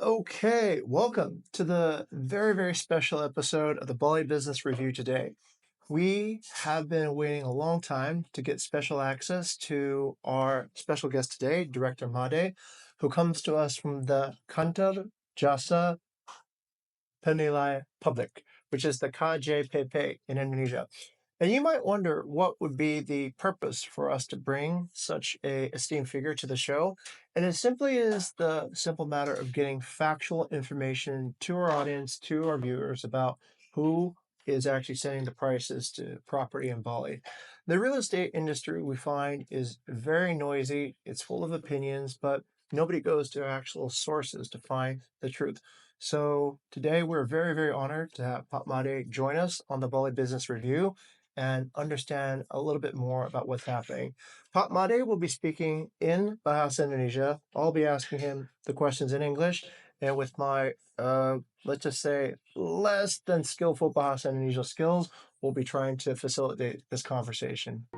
Okay, welcome to the very, very special episode of the Bali Business Review today. We have been waiting a long time to get special access to our special guest today, Director Made, who comes to us from the Kantor Jasa Penilai Public, which is the KJPP in Indonesia. And you might wonder what would be the purpose for us to bring such a esteemed figure to the show. And it simply is the simple matter of getting factual information to our audience, to our viewers about who is actually setting the prices to property in Bali. The real estate industry we find is very noisy. It's full of opinions, but nobody goes to actual sources to find the truth. So today we're very, very honored to have Pak Made join us on the Bali Business Review and understand a little bit more about what's happening. Pak Made will be speaking in Bahasa Indonesia. I'll be asking him the questions in English. And with my, let's just say, less than skillful Bahasa Indonesia skills, we'll be trying to facilitate this conversation.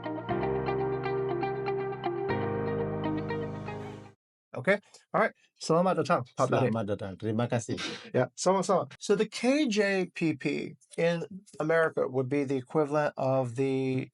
Okay. All right. Selamat datang, Pak Made. Selamat datang. Terima kasih. Yeah, sama-sama. So the KJPP in America would be the equivalent of the,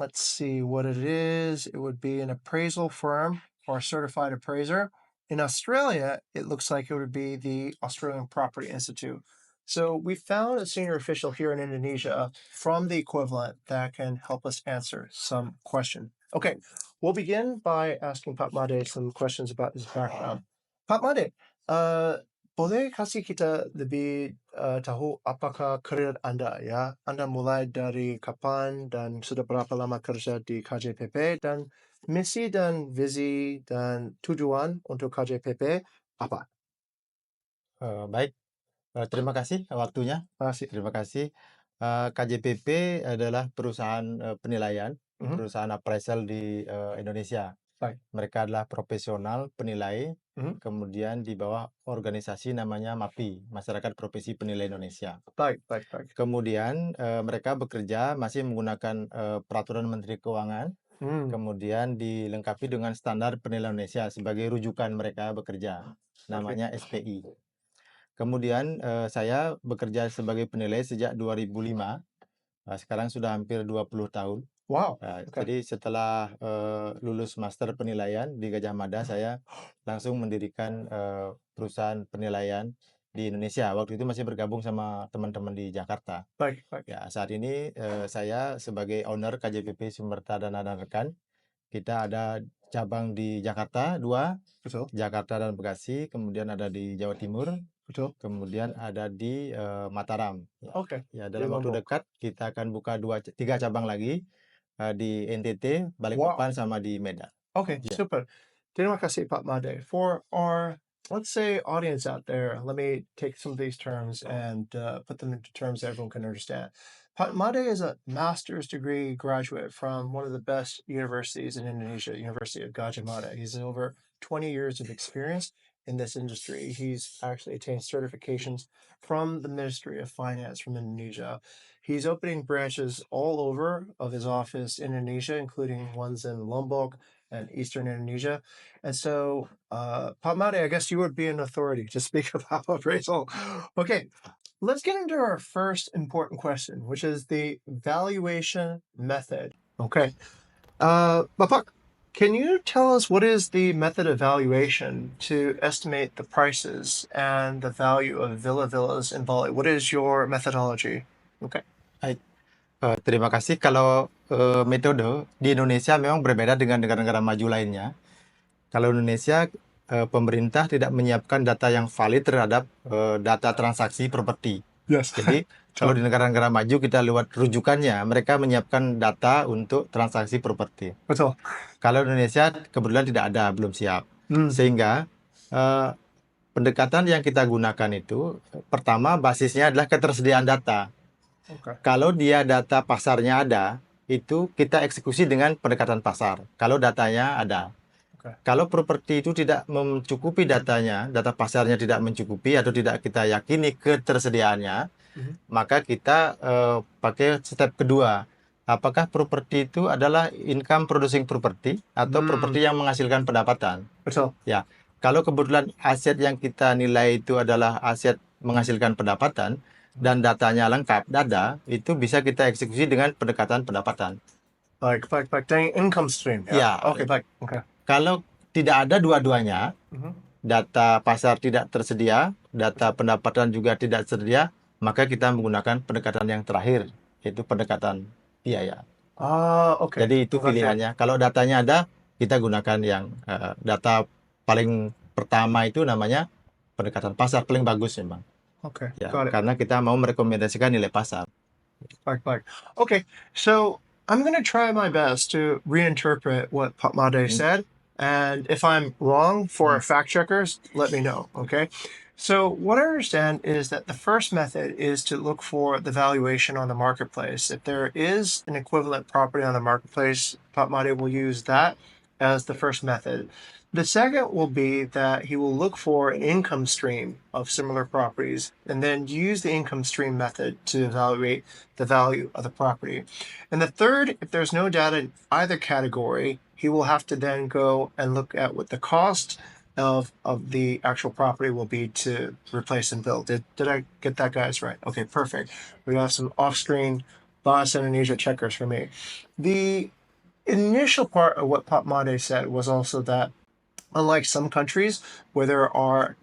let's see what it is. It would be an appraisal firm or a certified appraiser. In Australia, it looks like it would be the Australian Property Institute. So we found a senior official here in Indonesia from the equivalent that can help us answer some question. Okay, we'll begin by asking Pak Made some questions about his background. Pak Made, boleh kasih kita lebih tahu apakah karir Anda ya? Anda mulai dari kapan dan sudah berapa lama kerja di KJPP dan misi dan visi dan tujuan untuk KJPP apa? Baik, terima kasih waktunya. Makasih. Terima kasih. KJPP adalah perusahaan penilaian, perusahaan appraisal di Indonesia. Baik. Mereka adalah profesional penilai, Mhm. kemudian di bawah organisasi namanya MAPI, Masyarakat Profesi Penilai Indonesia. Baik. Kemudian mereka bekerja masih menggunakan Peraturan Menteri Keuangan, kemudian dilengkapi dengan standar penilaian Indonesia sebagai rujukan mereka bekerja, namanya SPI. Kemudian saya bekerja sebagai penilai sejak 2005. Sekarang sudah hampir 20 tahun. Wow. Jadi setelah lulus master penilaian di Gajah Mada, saya langsung mendirikan perusahaan penilaian di Indonesia. Waktu itu masih bergabung sama teman-teman di Jakarta. Baik. Ya, saat ini saya sebagai owner KJPP Sumerta Dana dan Rekan. Kita ada cabang di Jakarta 2, Betul. Jakarta dan Bekasi, kemudian ada di Jawa Timur, Betul. kemudian ada di Mataram. Oke. Ya, dalam waktu dekat kita akan buka 3 cabang lagi di NTT, Balikpapan, sama di Medan. Okay, Yeah. super. Terima kasih, Pak Made. For our, let's say, audience out there, let me take some of these terms and put them into terms that everyone can understand. Pak Made is a master's degree graduate from one of the best universities in Indonesia, University of Gajah Mada. He's over 20 years of experience in this industry. He's actually attained certifications from the Ministry of Finance from Indonesia. He's opening branches all over of his office in Indonesia, including ones in Lombok and Eastern Indonesia. And so, Pak Made, I guess you would be an authority to speak about appraisal. Okay, let's get into our first important question, which is the valuation method. Okay. Bapak, can you tell us what is the method of valuation to estimate the prices and the value of villas in Bali? What is your methodology? Okay. Terima kasih. Kalau metode di Indonesia memang berbeda dengan negara-negara maju lainnya. Kalau Indonesia, pemerintah tidak menyiapkan data yang valid terhadap data transaksi properti. Yes. Jadi kalau di negara-negara maju kita lihat rujukannya, mereka menyiapkan data untuk transaksi properti. Betul. Kalau Indonesia kebetulan tidak ada, belum siap. Sehingga pendekatan yang kita gunakan itu, pertama basisnya adalah ketersediaan data. Okay. Kalau dia data pasarnya ada, itu kita eksekusi dengan pendekatan pasar. Kalau datanya ada. Okay. Kalau properti itu tidak mencukupi datanya, data pasarnya tidak mencukupi atau tidak kita yakini ketersediaannya, maka kita pakai step kedua. Apakah properti itu adalah income producing property atau properti yang menghasilkan pendapatan? Betul. Ya. Kalau kebetulan aset yang kita nilai itu adalah aset menghasilkan pendapatan dan datanya lengkap, itu bisa kita eksekusi dengan pendekatan pendapatan. Like the income stream. Ya, Okay, okay. kalau tidak ada dua-duanya, data pasar tidak tersedia, data pendapatan juga tidak tersedia, maka kita menggunakan pendekatan yang terakhir, yaitu pendekatan biaya. Okay. Jadi itu pilihannya. Kalau datanya ada, kita gunakan yang data paling pertama itu namanya pendekatan pasar paling bagus memang. Okay, Ya, got it. karena kita mau merekomendasikan nilai pasar. Okay, so I'm going to try my best to reinterpret what Patmade said. And if I'm wrong, for fact checkers, let me know. Okay. So what I understand is that the first method is to look for the valuation on the marketplace. If there is an equivalent property on the marketplace, Patmade will use that as the first method. The second will be that he will look for an income stream of similar properties and then use the income stream method to evaluate the value of the property. And the third, if there's no data in either category, he will have to then go and look at what the cost of the actual property will be to replace and build. Did I get that, guys, right? Okay, perfect. We have some off-screen Boss Indonesia checkers for me. The initial part of what Papmade said was also that unlike some countries where there are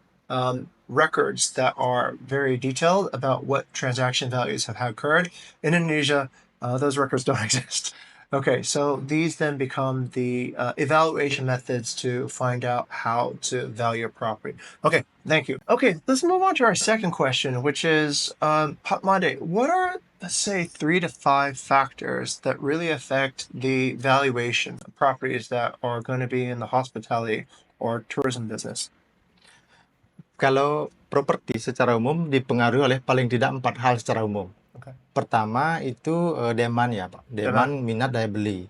records that are very detailed about what transaction values have occurred, in Indonesia, those records don't exist. Okay, so these then become the evaluation methods to find out how to value a property. Okay, thank you. Okay, let's move on to our second question, which is, Patmade, what are, let's say, 3 to 5 factors that really affect the valuation of properties that are going to be in the hospitality or tourism business? Kalau properti secara umum dipengaruhi oleh paling tidak 4 hal secara umum. Okay. Pertama itu demand ya Pak, demand, minat, daya beli.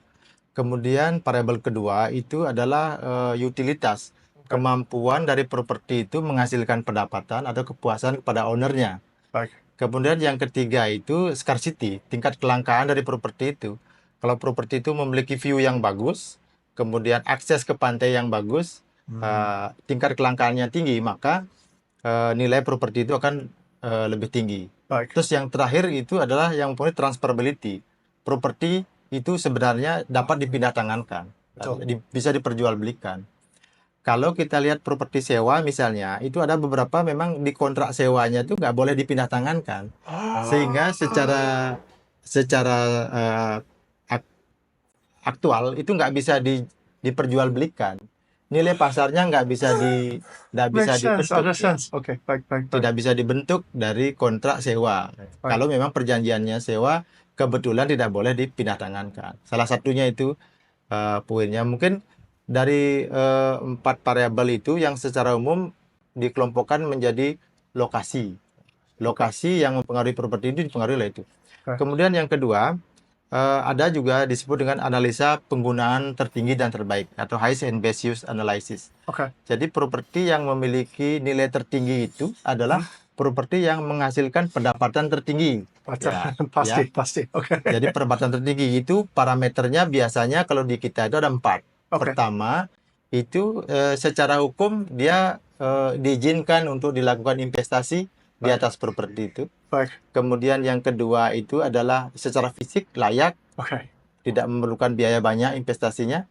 Kemudian variabel kedua itu adalah utilitas, kemampuan dari properti itu menghasilkan pendapatan atau kepuasan kepada ownernya. Baik. Kemudian yang ketiga itu scarcity, tingkat kelangkaan dari properti itu. Kalau properti itu memiliki view yang bagus, kemudian akses ke pantai yang bagus, tingkat kelangkaannya tinggi, maka nilai properti itu akan lebih tinggi. Baik. Terus yang terakhir itu adalah yang mempunyai transferability. Properti itu sebenarnya dapat dipindah tangankan, bisa diperjualbelikan. Kalau kita lihat properti sewa misalnya, itu ada beberapa memang di kontrak sewanya itu nggak boleh dipindah tangankan, sehingga secara aktual itu nggak bisa diperjualbelikan. Nilai pasarnya nggak bisa dibentuk. Okay, baik. Tidak bisa dibentuk dari kontrak sewa. Kalau memang perjanjiannya sewa, kebetulan tidak boleh dipindah tangankan. Salah satunya itu poinnya. Mungkin dari 4 variabel itu yang secara umum dikelompokkan menjadi lokasi. Lokasi yang mempengaruhi properti itu dipengaruhi oleh itu. Kemudian yang kedua, ada juga disebut dengan analisa penggunaan tertinggi dan terbaik atau highest and best use analysis. Jadi properti yang memiliki nilai tertinggi itu adalah properti yang menghasilkan pendapatan tertinggi. Pasti. Okay. Jadi pendapatan tertinggi itu parameternya biasanya kalau di kita itu ada 4. Pertama itu secara hukum dia diizinkan untuk dilakukan investasi di atas properti itu. Kemudian yang kedua itu adalah secara fisik layak, tidak memerlukan biaya banyak investasinya.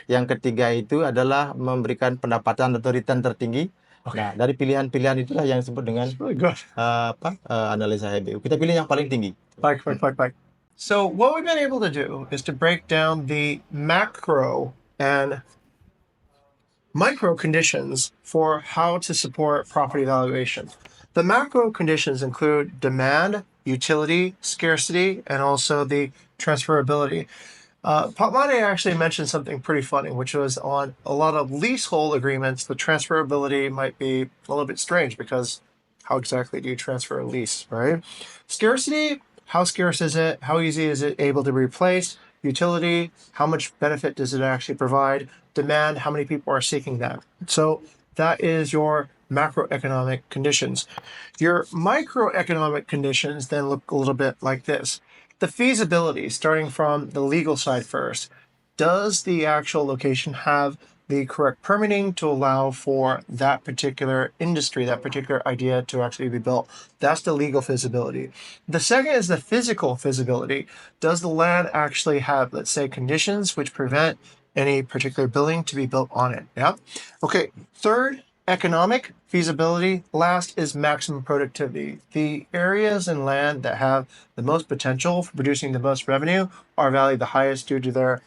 Yang ketiga itu adalah memberikan pendapatan atau return tertinggi. Nah, dari pilihan-pilihan itulah yang disebut dengan analisa HBU. Kita pilih yang paling tinggi. Baik. So what we've been able to do is to break down the macro and micro conditions for how to support property valuation. The macro conditions include demand, utility, scarcity, and also the transferability. Patmade actually mentioned something pretty funny, which was on a lot of leasehold agreements, the transferability might be a little bit strange because how exactly do you transfer a lease, right? Scarcity, how scarce is it? How easy is it able to be replaced? Utility, how much benefit does it actually provide? Demand, how many people are seeking that? So that is your macroeconomic conditions. Your microeconomic conditions then look a little bit like this. The feasibility, starting from the legal side first. Does the actual location have the correct permitting to allow for that particular industry, that particular idea to actually be built. That's the legal feasibility. The second is the physical feasibility. Does the land actually have, let's say, conditions which prevent any particular building to be built on it? Yeah. Okay. Third, economic feasibility. Last is maximum productivity. The areas in land that have the most potential for producing the most revenue are valued the highest due to their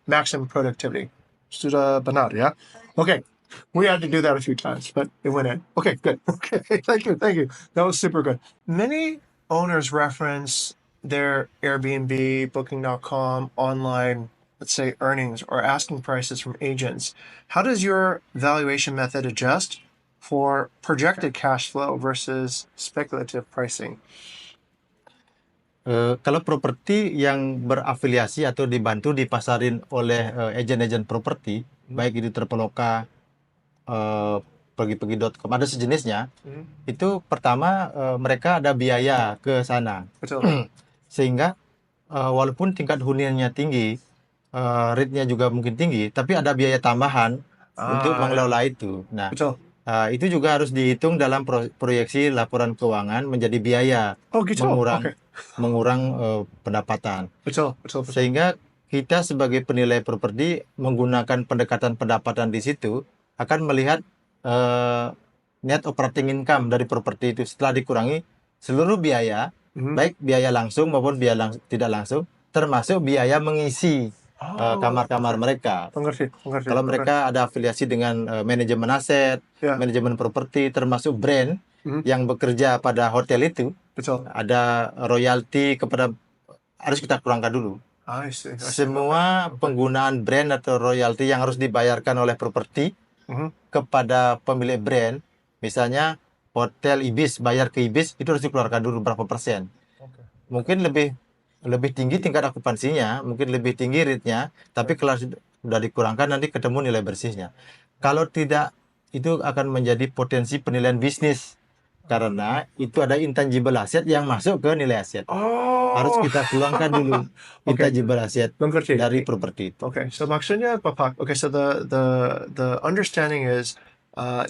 maximum productivity. Sudah benar, yeah? Okay. We had to do that a few times, but it went in. Okay, good. Okay, thank you, thank you. That was super good. Many owners reference their Airbnb, Booking.com, online, let's say, earnings or asking prices from agents. How does your valuation method adjust for projected cash flow versus speculative pricing? Kalau properti yang berafiliasi atau dibantu dipasarin oleh agen-agen properti, baik itu Traveloka, pergi-pergi.com, ada sejenisnya, itu pertama mereka ada biaya ke sana. Betul. Sehingga walaupun tingkat huniannya tinggi, rate-nya juga mungkin tinggi, tapi ada biaya tambahan untuk mengelola itu. Nah, Betul. itu juga harus dihitung dalam proyeksi laporan keuangan menjadi biaya, Oh gitu. Oke. mengurang pendapatan. Betul, betul, betul. Sehingga kita sebagai penilai properti menggunakan pendekatan pendapatan di situ akan melihat net operating income dari properti itu setelah dikurangi seluruh biaya, baik biaya langsung maupun biaya tidak langsung, termasuk biaya mengisi kamar-kamar mereka. Mengerti. Kalau mereka ada afiliasi dengan manajemen aset, manajemen properti, termasuk brand yang bekerja pada hotel itu, Betul. ada royalti kepada, harus kita kurangkan dulu. Semua penggunaan brand atau royalti yang harus dibayarkan oleh properti kepada pemilik brand, misalnya hotel Ibis, bayar ke Ibis, itu harus dikeluarkan dulu berapa persen. Mungkin lebih tinggi tingkat okupansinya, mungkin lebih tinggi rate-nya, tapi kalau sudah dikurangkan nanti ketemu nilai bersihnya. Kalau tidak, itu akan menjadi potensi penilaian bisnis karena itu ada intangible asset yang masuk ke nilai aset. Harus kita keluarkan dulu intangible asset dari properti itu. Okay, so maksudnya apa? Okay, so the understanding is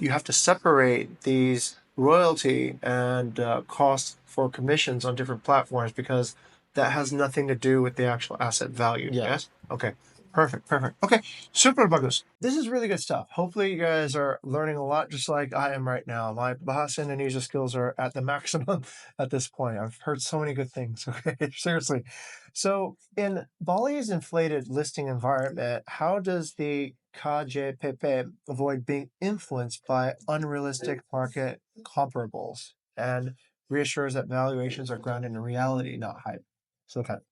you have to separate these royalty and costs for commissions on different platforms because that has nothing to do with the actual asset value. Yeah. Yes. Okay. Perfect. Okay. Super bagus. This is really good stuff. Hopefully you guys are learning a lot just like I am right now. My Bahasa Indonesia skills are at the maximum at this point. I've heard so many good things. Okay. Seriously. So in Bali's inflated listing environment, how does the KJPP avoid being influenced by unrealistic market comparables and reassures that valuations are grounded in reality, not hype? So okay.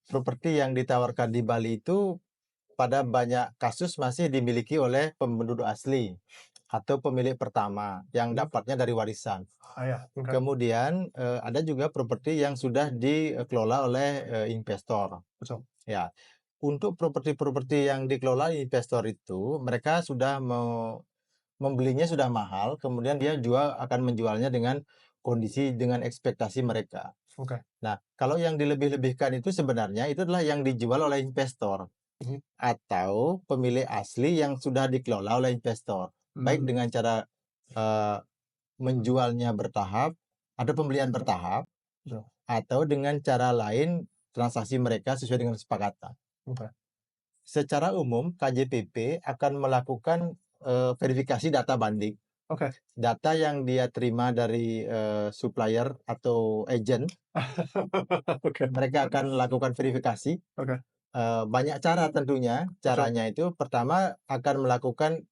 Properti yang ditawarkan di Bali itu pada banyak kasus masih dimiliki oleh penduduk asli atau pemilik pertama yang dapatnya dari warisan. Kemudian ada juga properti yang sudah dikelola oleh investor. Betul. Ya, untuk properti-properti yang dikelola investor itu mereka sudah membelinya sudah mahal, kemudian dia akan menjualnya dengan kondisi dengan ekspektasi mereka. Nah, kalau yang dilebih-lebihkan itu sebenarnya itu adalah yang dijual oleh investor atau pemilik asli yang sudah dikelola oleh investor, baik dengan cara menjualnya bertahap, ada pembelian bertahap, atau dengan cara lain transaksi mereka sesuai dengan kesepakatan. Secara umum KJPP akan melakukan verifikasi data banding. Data yang dia terima dari supplier atau agent, mereka akan lakukan verifikasi. Banyak cara tentunya. Caranya itu pertama akan melakukan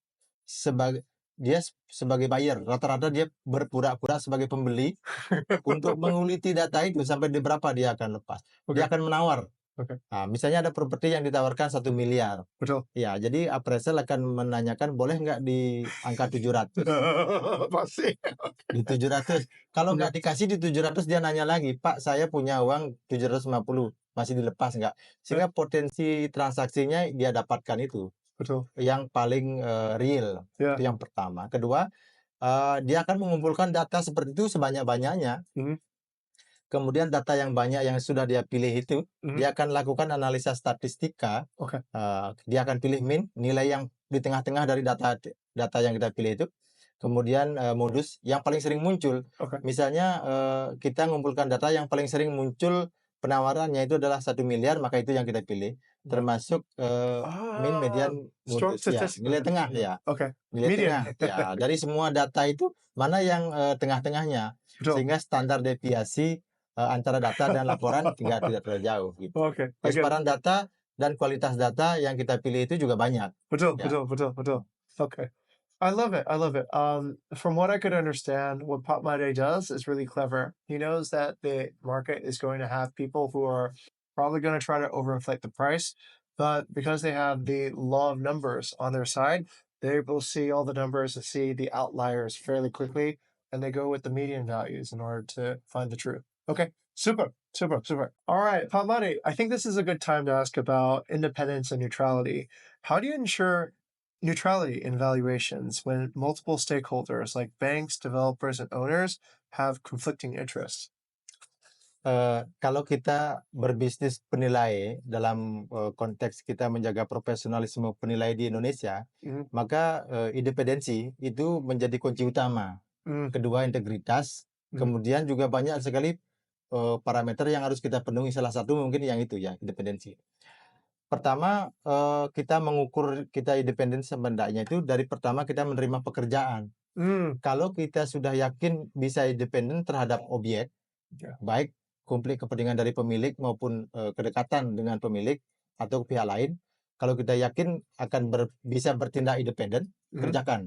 dia sebagai buyer. Rata-rata dia berpura-pura sebagai pembeli untuk menguliti data itu sampai di berapa dia akan lepas. Dia akan menawar. Nah, misalnya ada properti yang ditawarkan 1 miliar. Betul. Ya, jadi appraisal akan menanyakan boleh nggak di angka 700? Pasti. Di 700. Kalau nggak dikasih di 700 dia nanya lagi, Pak saya punya uang 750, masih dilepas nggak? Sehingga potensi transaksinya dia dapatkan itu. Betul. Yang paling real. Itu yang pertama. Kedua, dia akan mengumpulkan data seperti itu sebanyak-banyaknya. Kemudian data yang banyak yang sudah dia pilih itu, Mhm. dia akan lakukan analisa statistika. Okay. Dia akan pilih min, nilai yang di tengah-tengah dari data yang kita pilih itu. Kemudian modus yang paling sering muncul. Okay. Misalnya kita ngumpulkan data yang paling sering muncul penawarannya itu adalah 1 miliar, maka itu yang kita pilih. Yeah. Termasuk min, Ah, median, strong modus, ya, statistical. nilai tengah, Yeah. ya. Okay. Nilai Median. tengah, ya. Dari semua data itu, mana yang tengah-tengahnya. Betul. Sehingga standar deviasi antara data dan laporan tidak terlalu jauh gitu. Okay. I get it. Kesepakatan data dan kualitas data yang kita pilih itu juga banyak. Betul, Ya. betul. Okay. I love it. I love it. From what I could understand, what Popmate does is really clever. He knows that the market is going to have people who are probably going to try to overinflate the price, but because they have the law of numbers on their side, they're able to see all the numbers and see the outliers fairly quickly, and they go with the median values in order to find the truth. Okay, super. All right, Popmate, I think this is a good time to ask about independence and neutrality. How do you ensure neutrality in valuations when multiple stakeholders like banks, developers, and owners have conflicting interests? Kalau kita berbisnis penilai dalam konteks kita menjaga profesionalisme penilai di Indonesia, Mhm. maka independensi itu menjadi kunci utama. Mm, Kedua, integritas. mm, Kemudian juga banyak sekali parameter yang harus kita penuhi. Salah satu mungkin yang itu ya, independensi. Pertama, kita mengukur kita independen sebenarnya itu dari pertama kita menerima pekerjaan. mm. Kalau kita sudah yakin bisa independen terhadap objek, Yeah. baik konflik kepentingan dari pemilik maupun kedekatan dengan pemilik atau pihak lain, kalau kita yakin akan bisa bertindak independen, Mhm. kerjakan.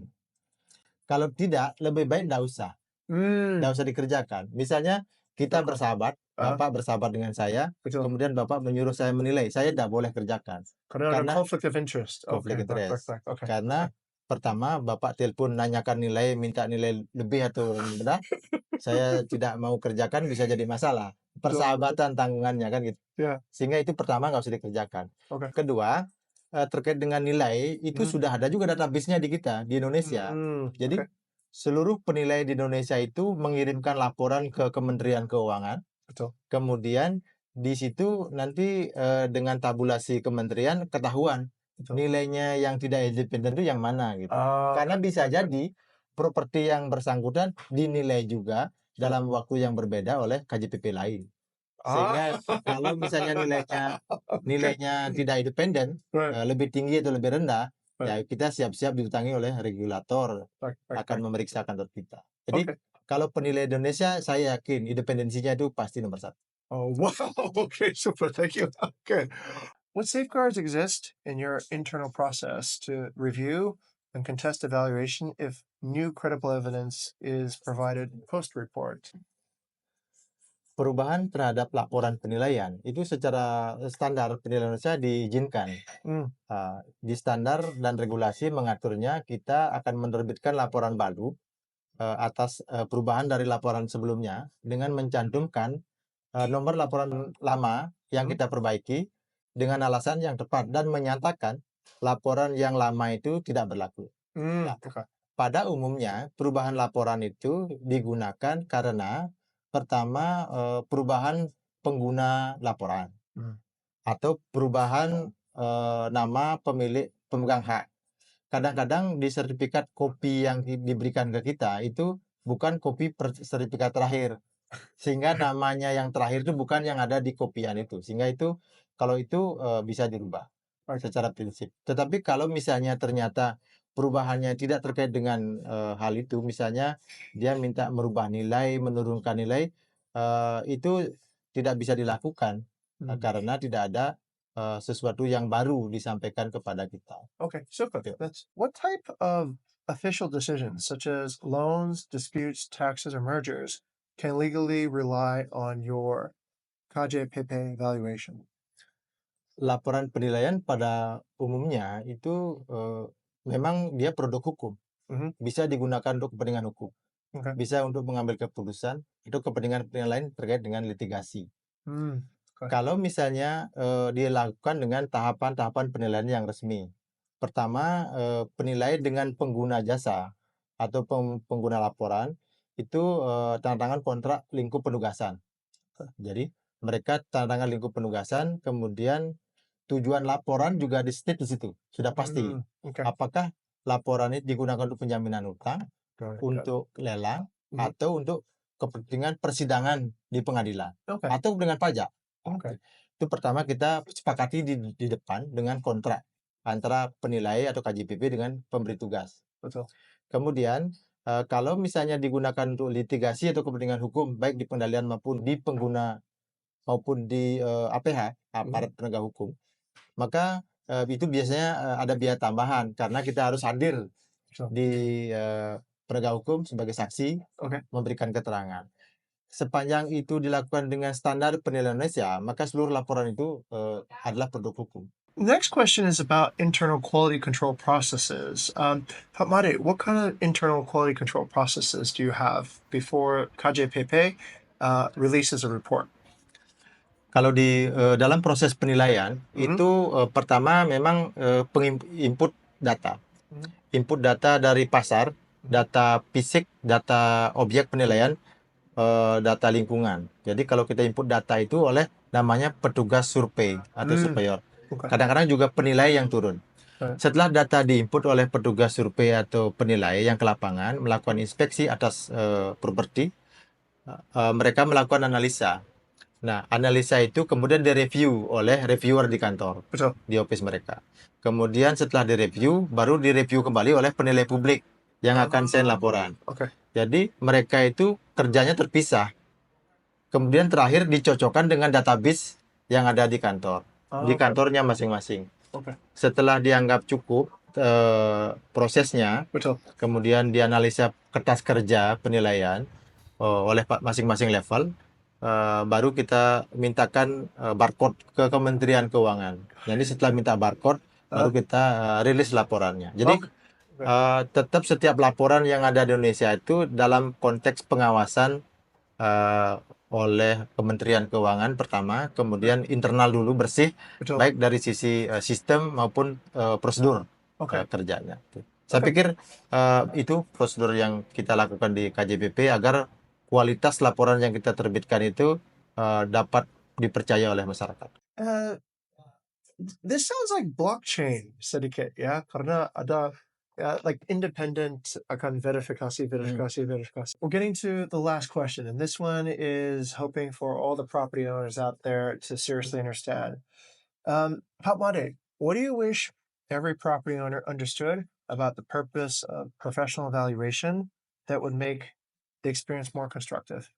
Kalau tidak, lebih baik nggak usah Mm. dikerjakan. Misalnya kita bersahabat, Bapak bersahabat dengan saya, Betul. kemudian Bapak menyuruh saya menilai, saya tidak boleh kerjakan. Karena ada Karena conflict of interest. konflik Okay, interest. baik. Okay. Karena pertama, Bapak telepon nanyakan nilai, minta nilai lebih atau rendah, saya tidak mau kerjakan bisa jadi masalah. Persahabatan tanggungannya kan gitu. Yeah. Sehingga itu pertama nggak usah dikerjakan. Okay. Kedua, terkait dengan nilai itu Mhm. sudah ada juga database-nya di kita di Indonesia. Jadi Okay. seluruh penilai di Indonesia itu mengirimkan laporan ke Kementerian Keuangan. Betul. Kemudian di situ nanti dengan tabulasi kementerian ketahuan Betul. nilainya yang tidak independen itu yang mana gitu. Ah, Karena bisa jadi properti yang bersangkutan dinilai juga dalam waktu yang berbeda oleh KJPP lain. Sehingga kalau misalnya nilainya tidak independen, right. lebih tinggi atau lebih rendah, ya Right. kita siap-siap diutangi oleh regulator Baik. akan memeriksa kantor kita. Jadi Okay. kalau penilai Indonesia, saya yakin independensinya itu pasti nomor 1. Oh, wow. Okay, super. Thank you. Okay. What safeguards exist in your internal process to review and contest evaluation if new credible evidence is provided post-report? Perubahan terhadap laporan penilaian itu secara standar penilaian Indonesia diizinkan. Mm. Di standar dan regulasi mengaturnya, kita akan menerbitkan laporan baru atas perubahan dari laporan sebelumnya dengan mencantumkan nomor laporan lama yang kita perbaiki dengan alasan yang tepat dan menyatakan laporan yang lama itu tidak berlaku. Nah, Okay. pada umumnya perubahan laporan itu digunakan karena pertama perubahan pengguna laporan atau perubahan nama pemegang hak. Kadang-kadang di sertifikat kopi yang diberikan ke kita itu bukan kopi sertifikat terakhir. Sehingga namanya yang terakhir itu bukan yang ada di kopian itu. Sehingga itu kalau itu bisa dirubah secara prinsip. Tetapi kalau misalnya ternyata perubahannya tidak terkait dengan hal itu, misalnya dia minta merubah nilai, menurunkan nilai, itu tidak bisa dilakukan karena tidak ada sesuatu yang baru disampaikan kepada kita. Okay, super. Gitu. What type of official decisions, such as loans, disputes, taxes, or mergers, can legally rely on your KJPP evaluation? Laporan penilaian pada umumnya itu memang dia produk hukum. Mhm. Bisa digunakan untuk kepentingan hukum. Okay. Bisa untuk mengambil keputusan, itu kepentingan lain terkait dengan litigasi. Okay. Kalau misalnya dilakukan dengan tahapan-tahapan penilaian yang resmi. Pertama, penilaian dengan pengguna jasa atau pengguna laporan itu tanda tangan kontrak lingkup penugasan. Jadi mereka tanda tangan lingkup penugasan, kemudian tujuan laporan juga di-state di situ, sudah pasti. Okay. Apakah laporan ini digunakan untuk penjaminan utang, Got it. untuk lelang, Mhm. atau untuk kepentingan persidangan di pengadilan, Okay. atau dengan pajak. Okay. Itu pertama kita sepakati di depan dengan kontrak antara penilai atau KJPP dengan pemberi tugas. Betul. Kemudian kalau misalnya digunakan untuk litigasi atau kepentingan hukum, baik di pengadilan maupun di pengguna maupun di APH, aparat penegak hukum, maka itu biasanya ada biaya tambahan karena kita harus hadir Betul. di penegak hukum sebagai saksi, Okay. memberikan keterangan. Sepanjang itu dilakukan dengan standar penilaian Indonesia, maka seluruh laporan itu adalah produk hukum. Next question is about internal quality control processes. Pak Made, what kind of internal quality control processes do you have before KJPP releases a report? Kalau di dalam proses penilaian itu pertama memang input data. Input data dari pasar, data fisik, data objek penilaian, data lingkungan. Jadi kalau kita input data itu oleh namanya petugas survei atau surveyor. Okay. Kadang-kadang juga penilai yang turun. Setelah data diinput oleh petugas survei atau penilai yang ke lapangan melakukan inspeksi atas properti, mereka melakukan analisa. Nah, analisa itu kemudian direview oleh reviewer di kantor, Betul. di office mereka. Kemudian setelah direview, baru direview kembali oleh penilai publik yang akan send laporan. Okay. Jadi mereka itu kerjanya terpisah. Kemudian terakhir dicocokkan dengan database yang ada di kantor, di Okay. kantornya masing-masing. Okay. Setelah dianggap cukup prosesnya, Betul. kemudian dianalisa kertas kerja penilaian oleh masing-masing level, baru kita mintakan barcode ke Kementerian Keuangan. Jadi setelah minta barcode, baru kita rilis laporannya. Jadi tetap setiap laporan yang ada di Indonesia itu dalam konteks pengawasan oleh Kementerian Keuangan pertama, kemudian internal dulu bersih, Betul. baik dari sisi sistem maupun prosedur Okay. kerjanya. Saya pikir itu prosedur yang kita lakukan di KJPP agar kualitas laporan yang kita terbitkan itu dapat dipercaya oleh masyarakat. This sounds like blockchain sedikit, ya, karena ada like independent akan verifikasi. We're getting to the last question, and this one is hoping for all the property owners out there to seriously understand. Pak Made, what do you wish every property owner understood about the purpose of professional evaluation that would make the experience more constructive?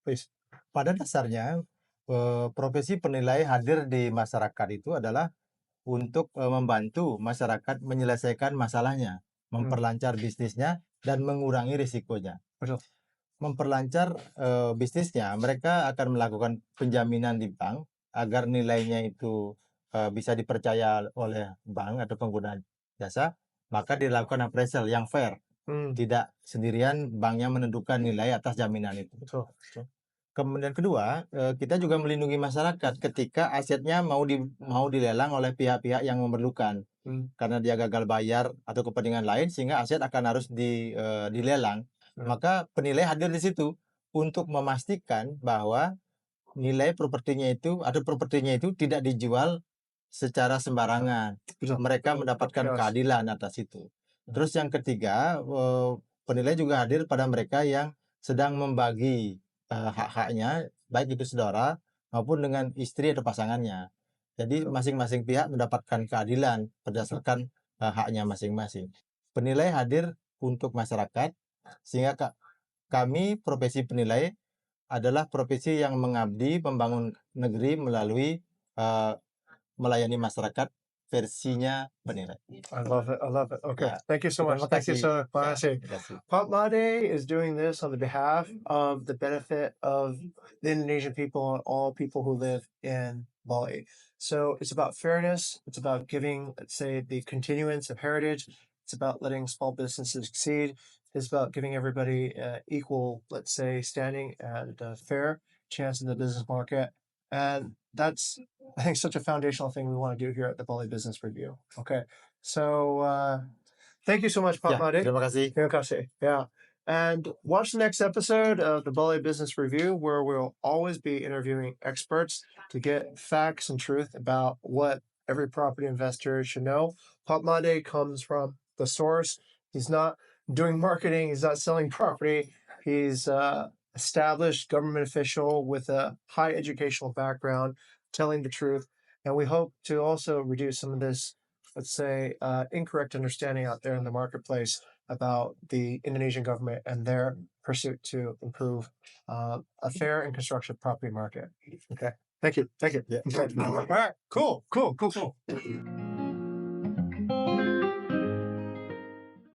Please. Pada dasarnya, profesi penilai hadir di masyarakat itu adalah untuk membantu masyarakat menyelesaikan masalahnya, memperlancar bisnisnya, dan mengurangi risikonya. Betul. Memperlancar bisnisnya, mereka akan melakukan penjaminan di bank agar nilainya itu bisa dipercaya oleh bank atau pengguna jasa, maka dilakukan appraisal yang fair. Tidak sendirian banknya menentukan nilai atas jaminan itu. Betul. Kemudian kedua, kita juga melindungi masyarakat ketika asetnya mau dilelang oleh pihak-pihak yang memerlukan. Karena dia gagal bayar atau kepentingan lain sehingga aset akan harus dilelang. Maka penilai hadir di situ untuk memastikan bahwa nilai propertinya itu atau propertinya itu tidak dijual secara sembarangan. Betul. Mereka mendapatkan keadilan atas itu. Terus yang ketiga, penilai juga hadir pada mereka yang sedang membagi hak-haknya, baik itu saudara maupun dengan istri atau pasangannya. Jadi masing-masing pihak mendapatkan keadilan berdasarkan haknya masing-masing. Penilai hadir untuk masyarakat sehingga kami profesi penilai adalah profesi yang mengabdi membangun negeri melalui melayani masyarakat versinya penilai. I love it. I love it. Okay. Yeah. Thank you so much. Terima Thank you kasih. so much. Terima kasih. Terima kasih. Pak Made is doing this on the behalf of the benefit of the Indonesian people and all people who live in Bali. So it's about fairness. It's about giving, let's say, the continuance of heritage. It's about letting small businesses succeed. It's about giving everybody equal, let's say, standing and fair chance in the business market. And that's, I think, such a foundational thing we want to do here at the Bali Business Review. Okay. So thank you so much, Pak Ya, Made. terima kasih. Terima kasih. Yeah. And watch the next episode of the Bali Business Review, where we'll always be interviewing experts to get facts and truth about what every property investor should know. Pop Monday comes from the source. He's not doing marketing, he's not selling property. He's established government official with a high educational background, telling the truth. And we hope to also reduce some of this, let's say, incorrect understanding out there in the marketplace about the Indonesian government and their pursuit to improve a fair and constructive property market. Okay. Thank you. Thank you. Yeah. Okay. All right. Cool.